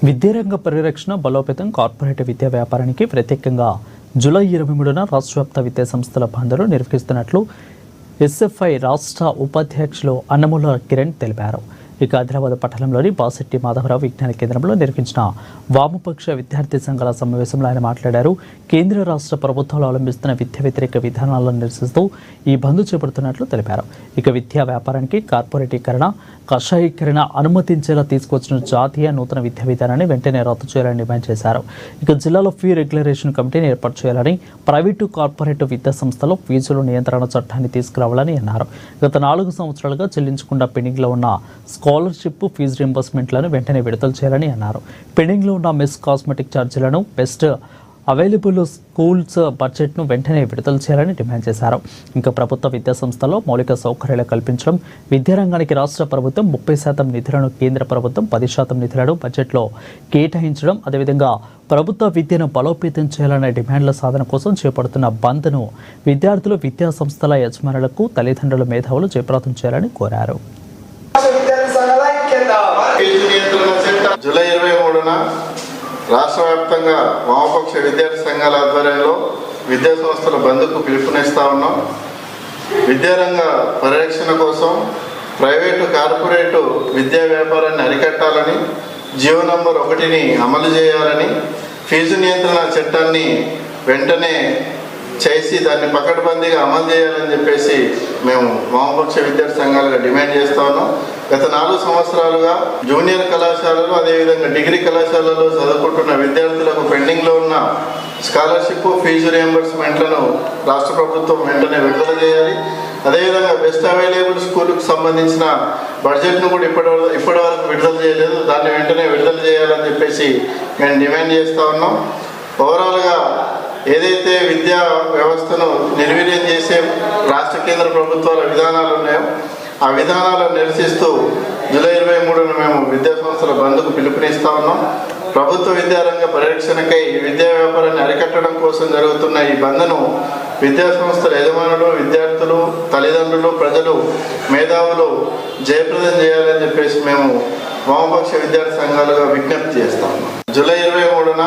విద్యారంగ పరిరక్షణ బలోపేతం కార్పొరేట్ విద్యా వ్యాపారానికి ప్రత్యేకంగా జూలై 23న రాష్ట్రవ్యాప్త విద్యా సంస్థల బంద్ను నిర్వహిస్తున్నట్లు ఎస్ఎఫ్ఐ రాష్ట్ర ఉపాధ్యక్షులు అన్నమూల కిరణ్ తెలిపారు. ఇక ఆదిలాబాద్ పట్టణంలోని బాసెట్టి మాధవరావు విజ్ఞాన కేంద్రంలో నిర్వహించిన వామపక్ష విద్యార్థి సంఘాల సమావేశంలో ఆయన మాట్లాడారు. కేంద్ర రాష్ట్ర ప్రభుత్వాలు అవలంబిస్తున్న విద్యా వ్యతిరేక విధానాలను నిరసిస్తూ ఈ బంద్ చేపడుతున్నట్లు తెలిపారు. ఇక విద్యా వ్యాపారానికి కార్పొరేటీకరణ, కషాయీకరణ అనుమతించేలా తీసుకొచ్చిన జాతీయ నూతన విద్యా విధానాన్ని వెంటనే రద్దు చేయాలని డిమాండ్ చేశారు. ఇక జిల్లాలో ఫీ రెగ్యులరేషన్ కమిటీని ఏర్పాటు చేయాలని, ప్రైవేటు కార్పొరేట్ విద్యా సంస్థలో ఫీజుల నియంత్రణ చట్టాన్ని తీసుకురావాలని అన్నారు. గత 4 సంవత్సరాలుగా చెల్లించకుండా పెండింగ్లో ఉన్న స్కాలర్షిప్ ఫీజు రింబర్స్మెంట్లను వెంటనే విడుదల చేయాలని అన్నారు. పెండింగ్లో ఉన్న మెస్ కాస్మెటిక్ ఛార్జీలను, బెస్ట్ అవైలబుల్ స్కూల్స్ బడ్జెట్ను వెంటనే విడుదల చేయాలని డిమాండ్ చేశారు. ఇంకా ప్రభుత్వ విద్యా సంస్థల్లో మౌలిక సౌకర్యాలు కల్పించడం, విద్యారంగానికి రాష్ట్ర ప్రభుత్వం 30% నిధులను, కేంద్ర ప్రభుత్వం 10% నిధులను బడ్జెట్లో కేటాయించడం, అదేవిధంగా ప్రభుత్వ విద్యను బలోపేతం చేయాలనే డిమాండ్ల సాధన కోసం చేపడుతున్న బంద్ను విద్యార్థులు, విద్యా సంస్థల యజమానులకు, తల్లిదండ్రుల మేధావులు జయప్రదం చేయాలని కోరారు. జూలై 23న రాష్ట్ర వ్యాప్తంగా వామపక్ష విద్యార్థి సంఘాల ఆధ్వర్యంలో విద్యా సంస్థల బంద్కు పిలుపునిస్తా ఉన్నాం. విద్యారంగ పరిరక్షణ కోసం ప్రైవేటు, కార్పొరేటు విద్యా వ్యాపారాన్ని అరికట్టాలని, జీవో నంబర్ 1ని అమలు చేయాలని, ఫీజు నియంత్రణ చట్టాన్ని వెంటనే చేసి దాన్ని పకడ్బందీగా అమలు చేయాలని చెప్పేసి మేము వామపక్ష విద్యార్థి సంఘాలుగా డిమాండ్ చేస్తా ఉన్నాం. గత 4 సంవత్సరాలుగా జూనియర్ కళాశాలలు, అదేవిధంగా డిగ్రీ కళాశాలలో చదువుకుంటున్న విద్యార్థులకు పెండింగ్లో ఉన్న స్కాలర్షిప్, ఫీజు రియంబర్స్మెంట్లను రాష్ట్ర ప్రభుత్వం వెంటనే విడుదల చేయాలి. అదేవిధంగా బెస్ట్ అవైలబుల్ స్కూల్కి సంబంధించిన బడ్జెట్ను కూడా ఇప్పటి వరకు విడుదల చేయలేదు, దాన్ని వెంటనే విడుదల చేయాలని చెప్పేసి మేము డిమాండ్ చేస్తూ ఉన్నాం. ఓవరాల్గా ఏదైతే విద్యా వ్యవస్థను నిర్వీర్యం చేసే రాష్ట్ర, కేంద్ర ప్రభుత్వాల విధానాలు ఉన్నాయో ఆ విధానాలను నిరసిస్తూ జూలై 23న మేము విద్యా సంస్థల బంద్కు పిలుపునిస్తా ఉన్నాం. ప్రభుత్వ విద్యారంగ పరిరక్షణకై విద్యా వ్యాపారాన్ని అరికట్టడం కోసం జరుగుతున్న ఈ బంద్ను విద్యా సంస్థల యజమానులు, విద్యార్థులు, తల్లిదండ్రులు, ప్రజలు, మేధావులు జయప్రదం చేయాలని చెప్పేసి మేము వామపక్ష విద్యార్థి సంఘాలుగా విజ్ఞప్తి చేస్తా ఉన్నాం. జూలై 23న